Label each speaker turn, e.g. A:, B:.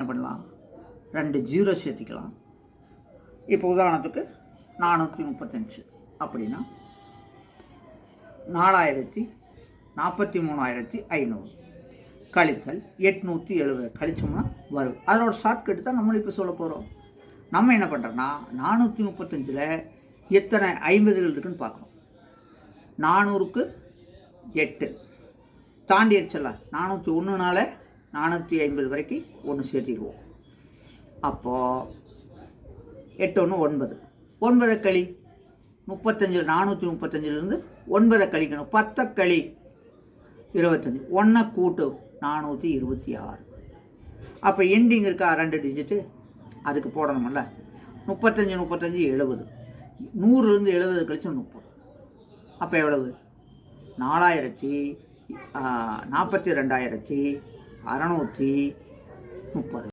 A: என்ன பண்ணலாம், 2 ஜீரோ சேர்த்திக்கலாம். இப்போ உதாரணத்துக்கு 435 அப்படின்னா 4,43,500 கழித்தல் 870 கழிச்சோம்னா வரும். அதனோட ஷார்ட்கட் தான் நம்ம இப்போ சொல்ல போகிறோம். நம்ம என்ன பண்ணுறோன்னா 435 எத்தனை 50கள் இருக்குன்னு பார்க்குறோம். 400க்கு 8 தாண்டிடுச்சல, 401னால 450 வரைக்கும் ஒன்று சேர்த்திடுவோம். அப்போது 8 1 9, 9 கழி 35, 435 9 கழிக்கணும், 10 கழி 25, 1 கூட்டு 426. அப்போ எண்டிங் இருக்கா 2 டிஜிட்டு, அதுக்கு போடணும்ல. 35 35 70, 100லேருந்து 70 கழிச்சு 30. அப்போ எவ்வளவு? 42,630.